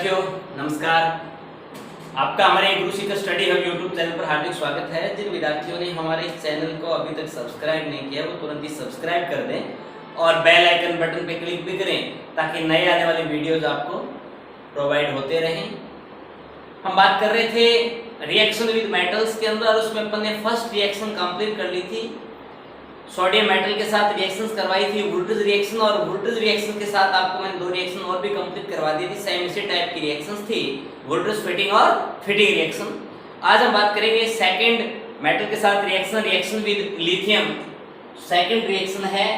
विद्यार्थियों नमस्कार। आपका हमारे Guru Shikhar study hub YouTube channel पर हार्दिक स्वागत है। जिन विद्यार्थियों ने हमारे इस चैनल को अभी तक सब्सक्राइब नहीं किया वो तुरंत ही सब्सक्राइब कर दें और बेल आइकन बटन पे क्लिक भी करें ताकि नए आने वाले वीडियोज आपको प्रोवाइड होते रहें। हम बात कर रहे थे रिएक्शन विद मेटल्स के अंदर, उसमें अपन ने फर्स्ट रिएक्शन कंप्लीट कर ली थी। सोडियम मेटल के साथ रिएक्शंस करवाई थी, वोल्टेज रिएक्शन, और वोल्टेज रिएक्शन के साथ आपको मैंने 2 रिएक्शन और भी कंप्लीट करवा दी थी। सेम इसी टाइप की रिएक्शंस थी, वोल्टेज फिटिंग और फिटिंग रिएक्शन। आज हम बात करेंगे सेकंड मेटल के साथ reaction with lithium. Second reaction है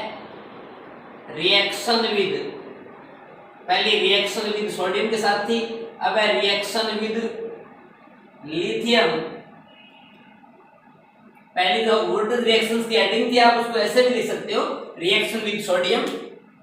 रिएक्शन विद, पहली रिएक्शन विद सोडियम के साथ थी, अब है रिएक्शन विद लिथियम। पहली तो वोल्टेज रिएक्शंस की हेडिंग थी, आप उसको ऐसे भी लिख सकते हो रिएक्शन विद सोडियम,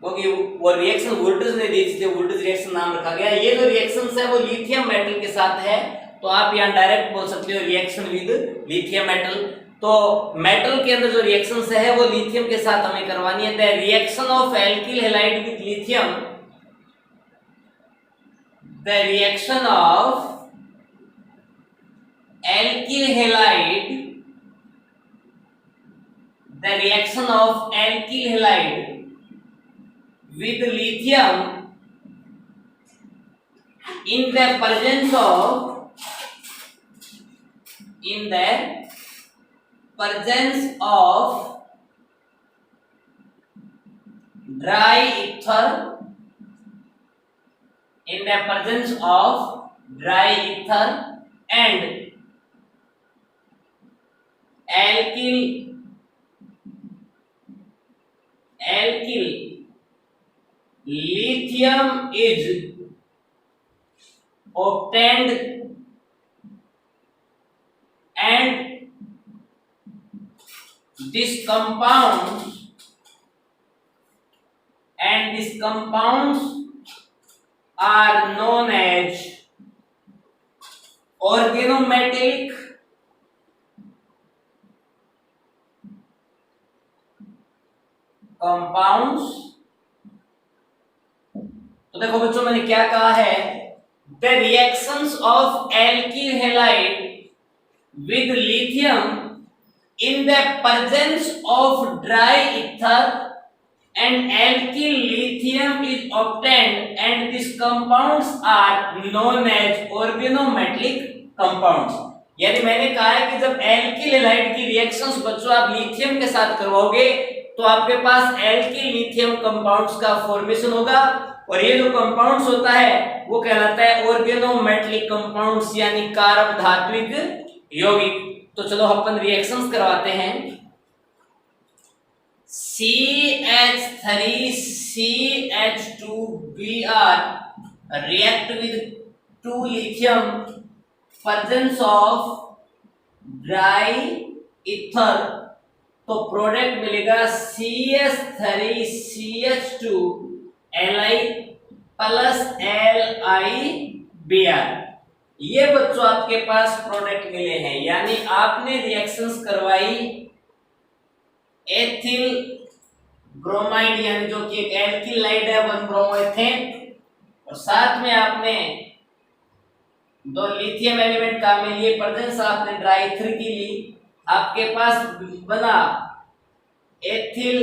क्योंकि वो रिएक्शन वोल्टेज ने दी थी, वोल्टेज रिएक्शन नाम रखा गया। ये जो रिएक्शंस है वो लिथियम मेटल के साथ है, तो आप यहां डायरेक्ट बोल सकते हो रिएक्शन विद लिथियम मेटल। तो मेटल के अंदर जो रिएक्शंस है वो लिथियम के साथ हमें करवानी है। The reaction of alkyl halide with lithium, the reaction of alkyl halide, the reaction of alkyl halide with lithium in the presence of dry ether, in the presence of dry ether and alkyl lithium is obtained and these compounds are known as organometallic compounds. तो देखो बच्चों मैंने क्या कहा है, the reactions of alkyl halide with lithium in the presence of dry ether and alkyl lithium is obtained and this compounds are known as organometallic compounds. यानी मैंने कहा है कि जब एल्किल हैलाइड की रिएक्शंस बच्चों आप लिथियम के साथ करवाओगे तो आपके पास एल्किल लिथियम कंपाउंड्स का फॉर्मेशन होगा, और ये जो कंपाउंड्स होता है वो कहलाता है ऑर्गेनोमेटलिक कंपाउंड्स, यानी कारक धात्विक यौगिक। तो चलो अपन रिएक्शंस करवाते हैं। CH3CH2Br react with 2 lithium, presence of dry ether, तो प्रोडक्ट मिलेगा CH3CH2 Li प्लस LiBr। ये बच्चों आपके पास प्रोडक्ट मिले हैं, यानी आपने रिएक्शंस करवाई एथिल ब्रोमाइड, यानी जो कि एक एल्किल लाइड है 1 ब्रोमोएथेन, और साथ में आपने 2 लिथियम एलिमेंट काम में लिए, प्रेजेंस आपने ड्राई ईथर की ली, आपके पास बना एथिल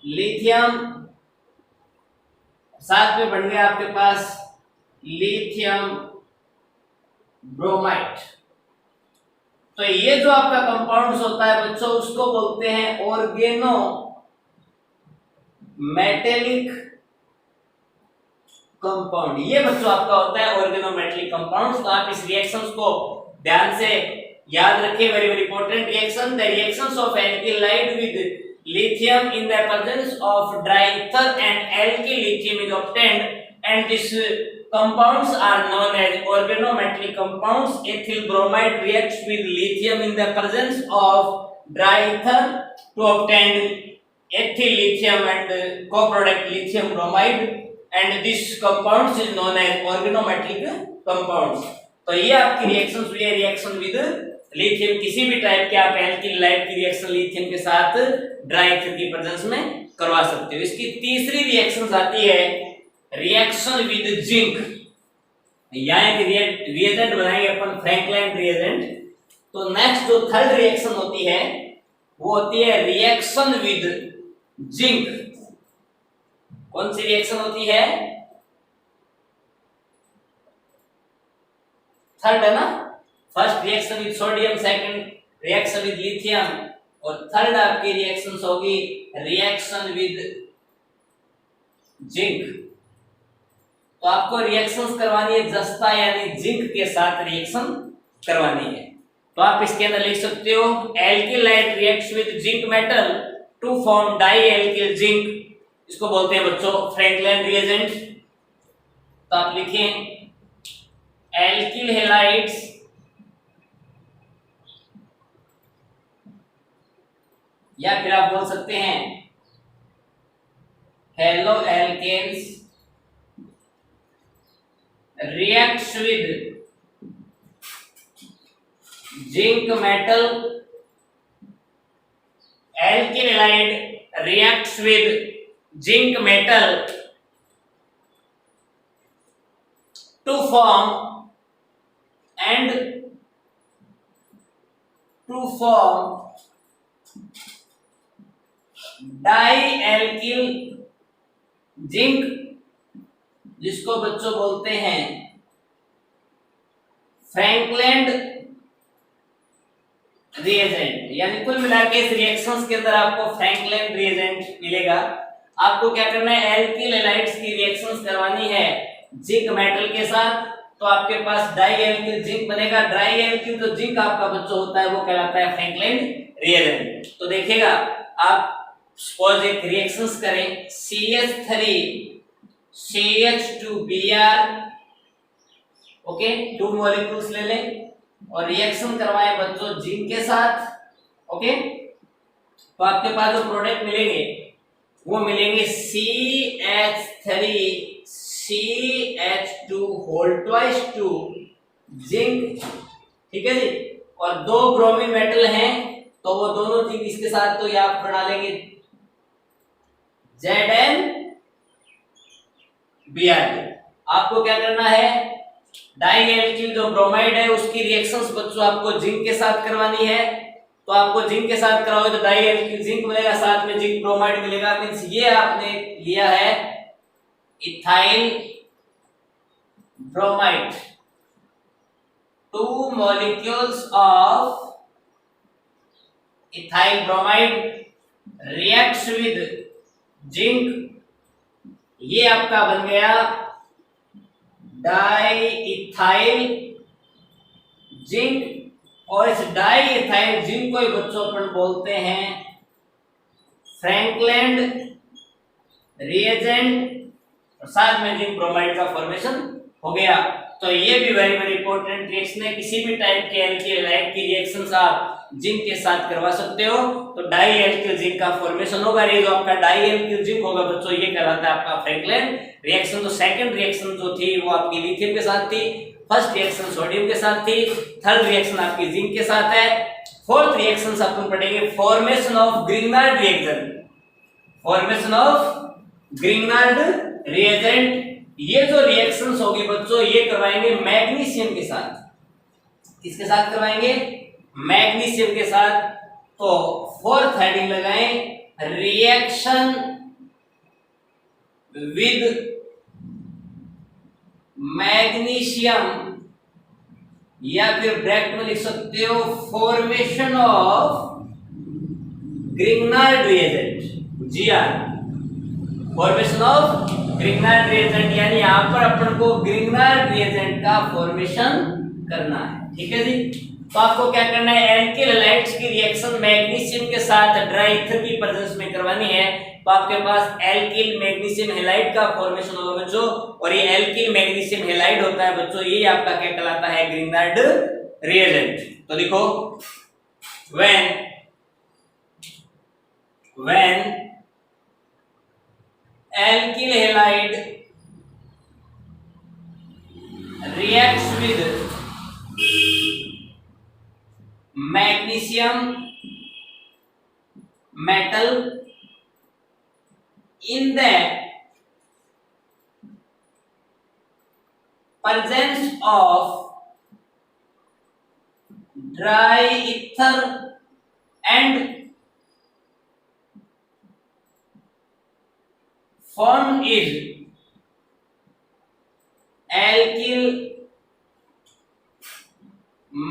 लिथियम, साथ में बन गया आपके पास लिथियम ब्रोमाइड। तो ये जो आपका कंपाउंड्स होता है बच्चों उसको बोलते हैं ऑर्गेनो मेटेलिक कंपाउंड। ये बच्चों आपका होता है ऑर्गेनोमेटलिक कंपाउंड्स। तो आप इस रिएक्शंस को ध्यान से याद रखिए, very very important reaction. The reactions of alkyl halide with lithium in the presence of dry ether and alkyl lithium is obtained and these compounds are known as organometallic compounds. Ethyl bromide reacts with lithium in the presence of dry ether to obtain ethyl lithium and co-product lithium bromide, and this compounds is known as organometallic compounds. तो ये आपकी reactions हुई है reaction with lithium. किसी भी type के आप alkyl लाइड की रिएक्शन लिथियम के साथ ड्राई ईथर की प्रेजेंस में करवा सकते हो। इसकी तीसरी रिएक्शन आती है रिएक्शन विद जिंक। यहाँ एक रिएजेंट बनाएंगे अपन, फ्रैंकलाइन रिएजेंट। तो नेक्स्ट जो थर्ड रिएक्शन होती है वो होती है रिएक्शन विद जिंक। कौन सी रिएक्शन होती है? थर्ड है ना। First reaction with sodium, second reaction with lithium, और थर्ड आपकी रिएक्शंस होगी रिएक्शन विद जिंक। तो आपको रिएक्शंस करवानी है जस्ता यानी जिंक के साथ रिएक्शन करवानी है। तो आप इसके अंदर लिख सकते हो alkyl halide reacts with zinc metal to form dialkyl zinc. इसको बोलते हैं बच्चों फ्रैंकलाइन रिएजेंट। तो आप लिखें एल्किल हैलाइड्स या फिर आप बोल सकते हैं haloalkanes reacts with zinc metal, alkyl halide reacts with zinc metal to form dialkyl zinc, जिसको बच्चों बोलते हैं फ्रैंकलैंड रिएजेंट। यानी कुल मिलाकर इस रिएक्शंस के अंदर आपको फ्रैंकलैंड रिएजेंट मिलेगा। आपको क्या करना है, एल्किल हैलाइड्स की रिएक्शंस करवानी है जिंक मेटल के साथ। तो आपके पास डाई एल्किल जिंक बनेगा। डाई एल्किल जो जिंक आपका बच्चों होता है वो कहलाता है फ्रैंकलैंड रिएजेंट। तो देखिएगा आप सपोज एक रिएक्शंस करें CH3 CH2Br, ओके, 2 मॉलिक्यूल्स ले लें और रिएक्शन करवाएं बच्चों जिंक के साथ, ओके। तो आपके पास जो प्रोडक्ट मिलेंगे वो मिलेंगे CH3 CH2 whole twice 2 zinc, ठीक है जी। और 2 ब्रोमीन मेटल हैं तो वो दोनों जिंक इसके साथ, तो ये आप बना लेंगे Zn Br। आपको क्या करना है, डाई एल्किल जो ब्रोमाइड है उसकी रिएक्शंस बच्चों आपको जिंक के साथ करवानी है। तो आपको जिंक के साथ कराओगे तो डाई एल्किल जिंक मिलेगा, साथ में जिंक ब्रोमाइड मिलेगा। मींस ये आपने लिया है ethyl bromide, 2 molecules of ethyl bromide reacts with zinc. ये आपका बन गया डाई इथाइल जिंक। और इस डाई इथाइल जिंक को ही बच्चों अपन बोलते हैं फ्रैंकलैंड रिएजेंट, और साथ में जिंक ब्रोमाइड का फॉर्मेशन हो गया। तो ये भी वेरी वेरी इंपॉर्टेंट रिएक्शन है। किसी भी टाइप के एल्किल हैलाइड की रिएक्शंस आप जिंक के साथ करवा सकते हो तो डाई एल्किल जिंक का फॉर्मेशन होगा। ये जो आपका डाई एल्किल जिंक होगा बच्चों ये कहलाता है आपका फ्रैंकलैंड रिएक्शन। तो सेकंड रिएक्शन जो थी वो आपकी लिथियम के साथ थी, फर्स्ट रिएक्शन सोडियम के साथ थी, थर्ड रिएक्शन आपकी जिंक के साथ है। फोर्थ रिएक्शन अपन पढ़ेंगे formation of Grignard reaction. Formation of Grignard reagent, ये जो रिएक्शंस होगी बच्चों ये करवाएंगे मैग्नीशियम के साथ। किसके साथ करवाएंगे, मैग्नीशियम के साथ। तो फोर्थ हेडिंग लगाएं रिएक्शन विद मैग्नीशियम, या फिर ब्रैकेट में लिख सकते हो formation of Grignard reagent, GR, formation of Grignard reagent. यानी यहां पर अपन को ग्रिग्नार्ड रिएजेंट का फॉर्मेशन करना है, ठीक है जी। तो आपको क्या करना है, एल्किल हैलाइड्स की रिएक्शन मैग्नीशियम के साथ ड्राई ईथर की प्रेजेंस में करवानी है। तो आपके पास एल्किल मैग्नीशियम हैलाइड का फॉर्मेशन होगा बच्चों, और ये एल्किल मैग्नीशियम हैलाइड होता है बच्चों, ये आपका क्या कहलाता है, ग्रिग्नार्ड रिएजेंट। तो लिखो when alkyl halide reacts with magnesium metal in the presence of dry ether and formed is alkyl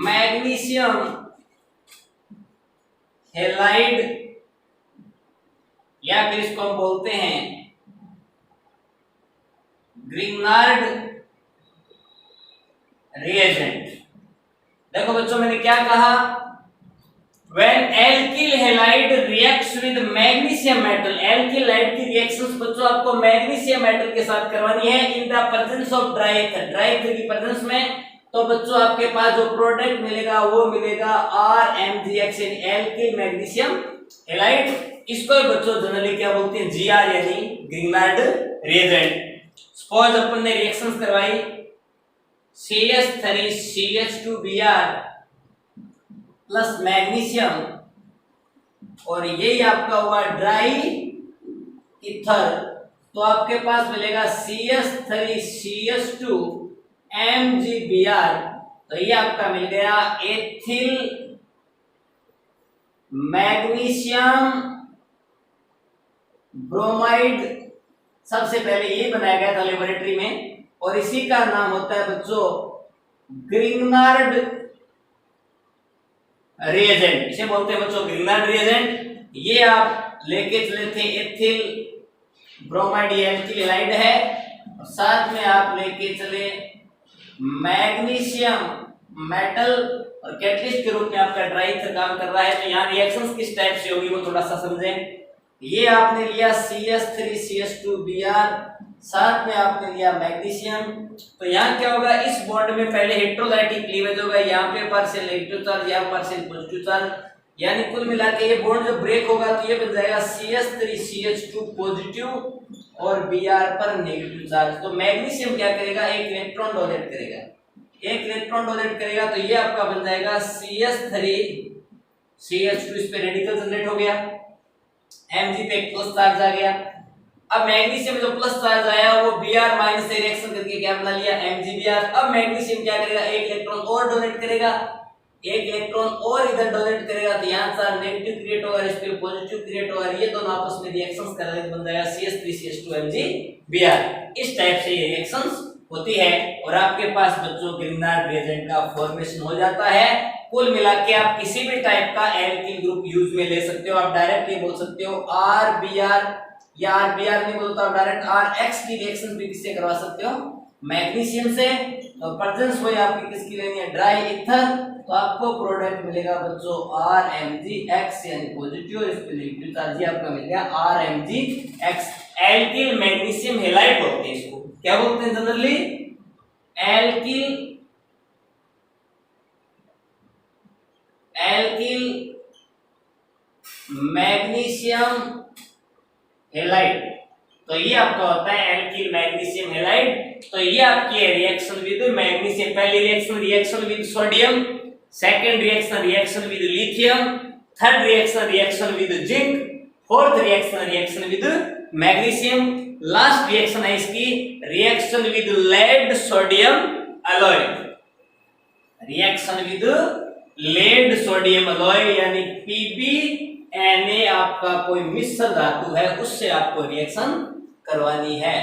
magnesium halide, या फिर इसको हम बोलते हैं ग्रिग्नार्ड रिएजेंट। देखो बच्चों मैंने क्या कहा, when alkyl halide reacts with magnesium metal, alkyl halide की रिएक्शंस बच्चों आपको मैग्नीशियम मेटल के साथ करवानी है in the presence of dry ether, dry ether की प्रेजेंस में, तो बच्चों आपके पास जो प्रोडक्ट मिलेगा वो मिलेगा RMgX यानी एल्किल मैग्नीशियम हैलाइड। इसको बच्चों जनरली क्या बोलते हैं, GR यानी ग्रिग्नार्ड रिएजेंट। सपोज अपन ने रिएक्शंस करवाई CS3CH2Br प्लस मैग्नीशियम, और यही आपका हुआ ड्राई ईथर, तो आपके पास मिलेगा CS3CH2MgBr, तो ये आपका मिल गया एथिल मैग्नीशियम ब्रोमाइड। सबसे पहले ये बनाया गया था लेबोरेटरी में, और इसी का नाम होता है बच्चों ग्रिग्नार्ड रिएजेंट, इसे बोलते हैं बच्चों ग्रिग्नार्ड रिएजेंट। ये आप लेके चले थे एथिल ब्रोमाइड, ये एल्किल हैलाइड है, और साथ में आप लेके चले मैग्नीशियम मेटल, और कैटलिस्ट के रूप में आपका ड्राई ईथर काम कर रहा है। तो यहाँ रिएक्शंस किस टाइप से होगी वो थोड़ा सा समझें। ये आपने लिया CS3CH2Br, साथ में आपने लिया मैग्नीशियम, तो यहाँ क्या होगा, इस बॉन्ड में पहले हेटेरोलाइटिक क्लीवेज होगा, यहाँ पे पार्शियल नेगेटिव चार्ज, यहाँ पार्शियल पॉजिटिव चार्ज, यानी कुल मिला के ये बॉन्ड जब ब्रेक होगा तो ये बन जाएगा CS3CH2 पॉजिटिव और Br पर नेगेटिव चार्ज। तो मैग्नीशियम क्या करेगा, एक इलेक्ट्रॉन डोनेट करेगा, एक इलेक्ट्रॉन डोनेट करेगा, तो ये आपका बन जाएगा CS3CH2, इस पे रेडिकल जनरेट हो गया, Mg पे एक प्लस चार्ज आ गया। अब मैग्नीशियम जो प्लस चार्ज आया वो Br माइनस से रिएक्शन करके क्या बना लिया, MgBr। अब मैग्नीशियम क्या करेगा, एक इलेक्ट्रॉन और डोनेट करेगा, एक इलेक्ट्रॉन और इधर डोनेट करेगा, तो यहाँ चार्ज नेगेटिव क्रिएट होगा, इस पे पॉजिटिव क्रिएट होगा, ये दोनों आपस में रिएक्शंस कर रहे हैं, बन जाएगा CS3CH2MgBr। इस टाइप से ये रिएक्शंस होती है, और आपके पास बच्चों ग्रिग्नार्ड रिएजेंट का फॉर्मेशन हो जाता है। कुल मिला के आप किसी भी टाइप का एल्किल ग्रुप यूज में ले सकते हो, आप डायरेक्टली बोल सकते हो RBr, या RBr नहीं बोलता आप डायरेक्ट RX की रिएक्शन भी किससे करवा सकते हो, मैग्नीशियम से। तो प्रेजेंस हुई आपकी किसकी लेनी है, ड्राई ईथर, तो आपको प्रोडक्ट मिलेगा बच्चों RMgX यानी पॉजिटिव, इस पे नेगेटिव चार्ज, ये आपका मिल गया RMgX। एल्किल मैग्नीशियम हैलाइड बोलते हैं इसको, क्या बोलते हैं जनरली, एल्किल मैग्नीशियम हैलाइड। तो ये आपका होता है एल्किल मैग्नीशियम हैलाइड। तो ये आपकी है रिएक्शन विद मैग्नीशियम, पहली reaction with sodium, second reaction with lithium, third reaction with zinc, fourth reaction with magnesium, last reaction है इसकी reaction with lead sodium alloy, reaction with lead sodium alloy यानी PbNa आपका कोई मिश्र धातु है उससे आपको रिएक्शन करवानी है।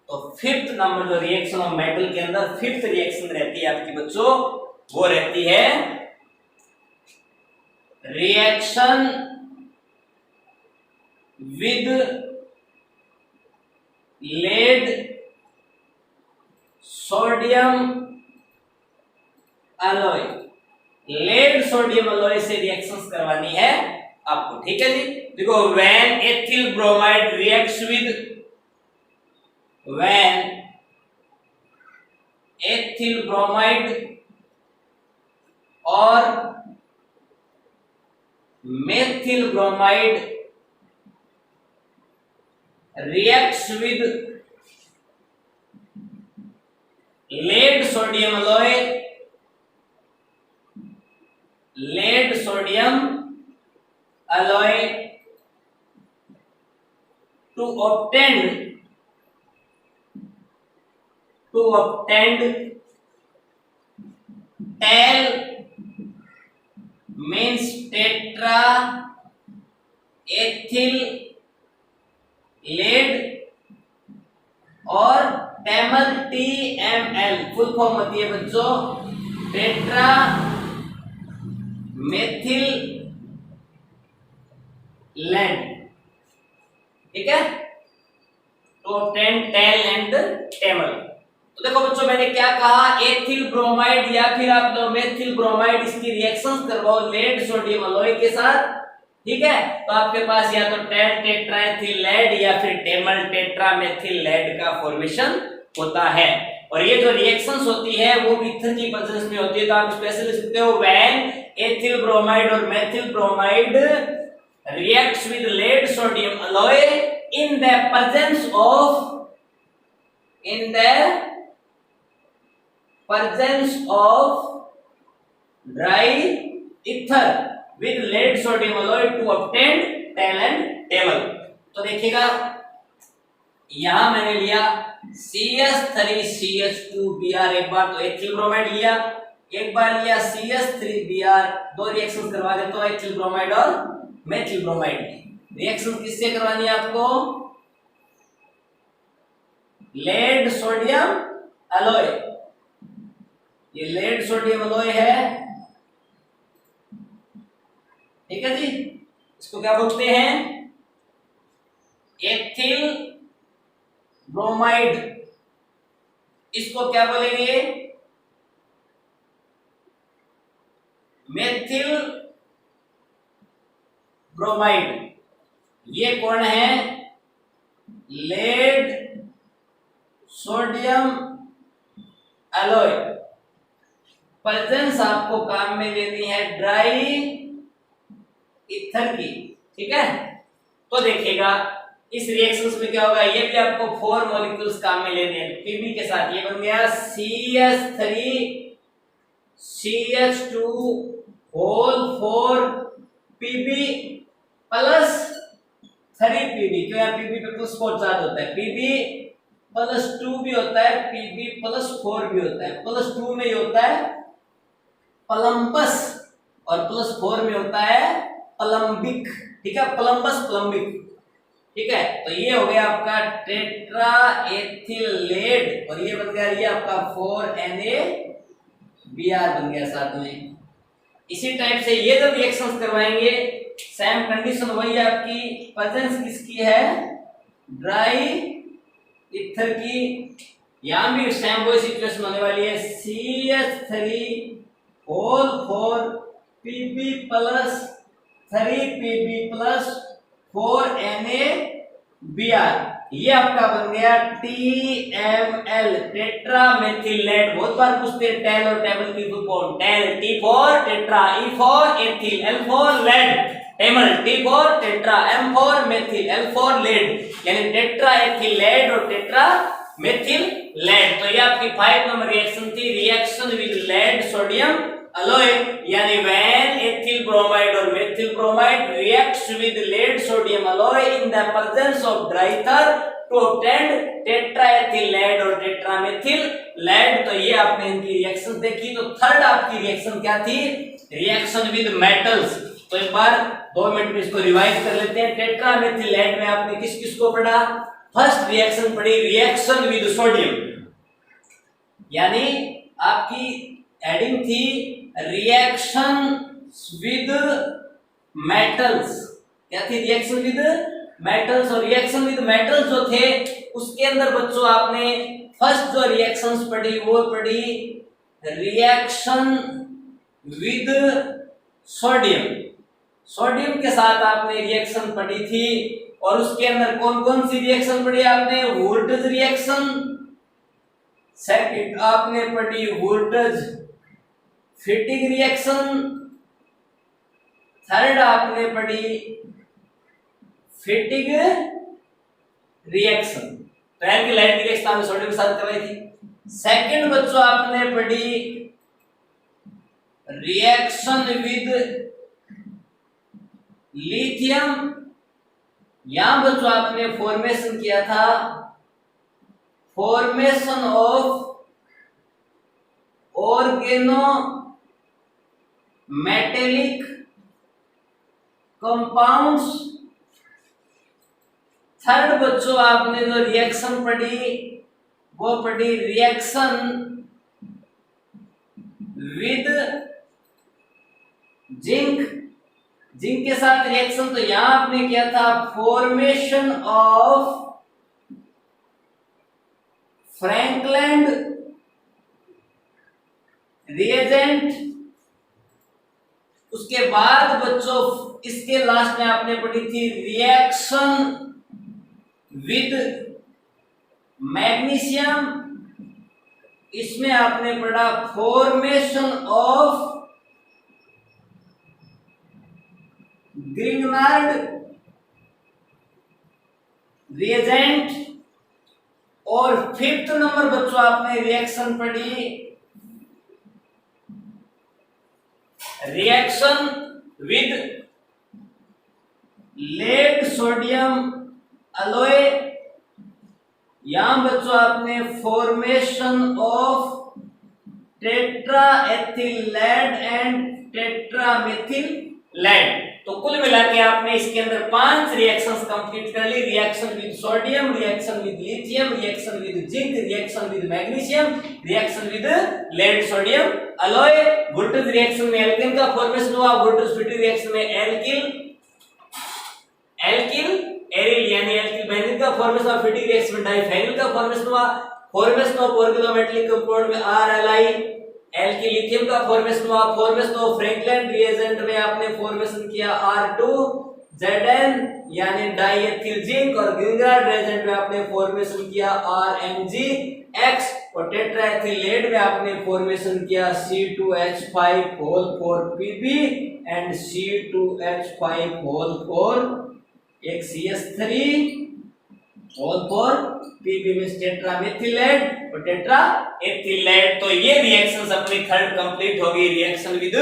तो फिफ्थ नंबर जो रिएक्शन ऑफ मेटल के अंदर फिफ्थ रिएक्शन रहती है आपकी बच्चों, वो रहती है reaction with lead sodium alloy. Lead sodium alloy से रिएक्शंस करवानी है आपको, ठीक है जी। देखो when ethyl bromide reacts with, when ethyl bromide और methyl bromide reacts with lead sodium alloy, lead sodium alloy to to obtain TEL means tetra ethyl lead और टेमल TML फुल फॉर्म होती है बच्चों टेट्रा मेथिल लेड, ठीक है, तो ten tell and TML. तो देखो बच्चों मैंने क्या कहा, एथिल ब्रोमाइड या फिर आप लोग मेथिल ब्रोमाइड इसकी रिएक्शंस करवाओ लेड सोडियम अलॉय के साथ, ठीक है, तो आपके पास या तो टेल टेट्राएथिल लेड या फिर टेमल टेट्रा मेथिल लेड का फॉर्मेशन होता है। और ये जो रिएक्शंस होती है वो ईथर की प्रेजेंस में होती है, तो आप स्पेशली लिख सकते हो व्हेन एथिल ब्रोमाइड और methyl bromide reacts with lead sodium alloy in the presence of dry ether with lead sodium alloy to obtain TEL and TML. तो देखिएगा यहां मैंने लिया CH3CH2Br एक बार तो एथिल ब्रोमाइड लिया, एक बार लिया CH3Br, दो रिएक्शन करवा देता हूं एथिल ब्रोमाइड और मेथिल ब्रोमाइड की। रिएक्शन किससे करवानी है आपको, लेड सोडियम अलॉय, ये लेड सोडियम अलॉय है, ठीक है जी, इसको क्या बोलते हैं, एथिल ब्रोमाइड, इसको क्या बोलेंगे, मेथिल ब्रोमाइड। ये कौन है, लेड सोडियम अलॉय। प्रेजेंस आपको काम में लेनी है ड्राई ईथर की, ठीक है। तो देखिएगा इस रिएक्शन में क्या होगा, ये भी आपको 4 मॉलिक्यूल्स काम में लेने हैं पीबी के साथ। ये बन गया CH3CH2 whole 4 PB plus 3 PB, क्यों यार पीबी पे प्लस 4 चार्ज होता है, पीबी प्लस 2 भी होता है, पीबी प्लस 4 भी होता है, प्लस 2 में ये होता है प्लम्बस और प्लस 4 में होता है प्लम्बिक, ठीक है, प्लम्बस प्लम्बिक, ठीक है। तो ये हो गया आपका टेट्रा एथिल लेड और ये बन गया ये आपका 4Na बन गया साथ में। इसी टाइप से ये जब रिएक्शंस करवाएंगे सेम कंडीशन वही है आपकी, प्रेजेंस किसकी है, ड्राई ईथर की, यहां भी सेम वही सिचुएशन होने वाली है, CH3 whole 4 Pb plus 3 Pb plus 4NaBr, ये आपका बन गया TML टेट्रा मेथिल लेड। बहुत बार पूछते हैं टेल और टेबल की full form, TEL T for tetra, E for ethyl, L for lead, TML T for tetra, M for methyl, L for lead, यानी टेट्रा एथिल लेड और tetra methyl lead. तो ये आपकी 5 नंबर रिएक्शन थी, reaction with lead sodium alloy, यानी when ethyl bromide और methyl bromide reacts with lead sodium alloy in the presence of dry ether to obtain tetraethyl lead और tetramethyl lead. तो ये आपने इनकी रिएक्शन देखी। तो थर्ड आपकी रिएक्शन क्या थी, रिएक्शन विद मेटल्स। तो एक बार 2 मिनट में इसको रिवाइज कर लेते हैं। टेट्रामेथिल लेड में आपने किस किस को पढ़ा, फर्स्ट रिएक्शन पढ़ी रिएक्शन विद सोडियम, यानी आपकी हेडिंग थी रिएक्शन विद मेटल्स। क्या थी, रिएक्शन विद मेटल्स। और रिएक्शन विद मेटल्स जो थे उसके अंदर बच्चों आपने फर्स्ट जो रिएक्शंस पढ़ी वो पढ़ी रिएक्शन विद सोडियम। सोडियम के साथ आपने रिएक्शन पढ़ी थी और उसके अंदर कौन कौन सी रिएक्शन पढ़ी आपने, वोल्टेज रिएक्शन, सेकंड आपने पढ़ी वोल्टेज फिटिंग रिएक्शन, थर्ड आपने पढ़ी फिटिंग रिएक्शन। पहले की लाइट रिएक्शन आपने सोडियम के साथ करवाई थी। सेकंड बच्चों आपने पढ़ी रिएक्शन विद लिथियम, यहां बच्चों आपने फॉर्मेशन किया था, formation of organo metallic compounds. Third बच्चों आपने जो रिएक्शन पढ़ी वो पढ़ी रिएक्शन विद जिंक। जिंक के साथ रिएक्शन तो यहां आपने किया था फॉर्मेशन ऑफ फ्रैंकलैंड रिएजेंट। उसके बाद बच्चों इसके लास्ट में आपने पढ़ी थी रिएक्शन विद मैग्नीशियम। इसमें आपने पढ़ा फॉर्मेशन ऑफ ग्रिग्नार्ड रिएजेंट। और फिफ्थ नंबर बच्चों आपने रिएक्शन पढ़ी reaction with lead sodium alloy. यहां बच्चों आपने formation of tetra ethyl lead and tetra methyl lead. तो कुल मिला के आपने इसके अंदर 5 रिएक्शंस कंप्लीट कर ली। Reaction with sodium, reaction with lithium, reaction with zinc, reaction with magnesium, reaction with lead sodium alloy. Wurtz reaction में एल्केन का फॉर्मेशन हुआ, वोल्टेज फिटिंग रिएक्शन में एल्किल एरिल यानी एल्किल बेंजीन का फॉर्मेशन हुआ, Fittig reaction में diphenyl का formation हुआ, फॉर्मेशन ऑफ ऑर्गेनोमेटेलिक कंपाउंड में RLI एल्किल लिथियम का फॉर्मेशन हुआ, फॉर्मेशन ऑफ फ्रैंकलैंड रिएजेंट में आपने फॉर्मेशन किया R2ZN यानी डाइएथिल जिंक, और ग्रिग्नार्ड रिएजेंट में आपने फॉर्मेशन किया RMgX, और टेट्राएथिल लेड में आपने फॉर्मेशन किया C2H5 एंड C2H5 एक CS3 में टेट्रामेथिलेट और टेट्राएथिलेट। तो ये रिएक्शंस अपनी थर्ड कंप्लीट होगी reaction with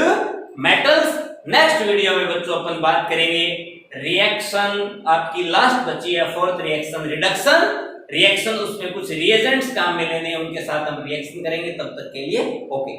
metals. Next video में बच्चों अपन बात करेंगे रिएक्शन आपकी लास्ट बची है फोर्थ रिएक्शन रिडक्शन रिएक्शन। उसमें कुछ रिएजेंट्स काम में लेने हैं, उनके साथ हम रिएक्शन करेंगे। तब तक के लिए ओके।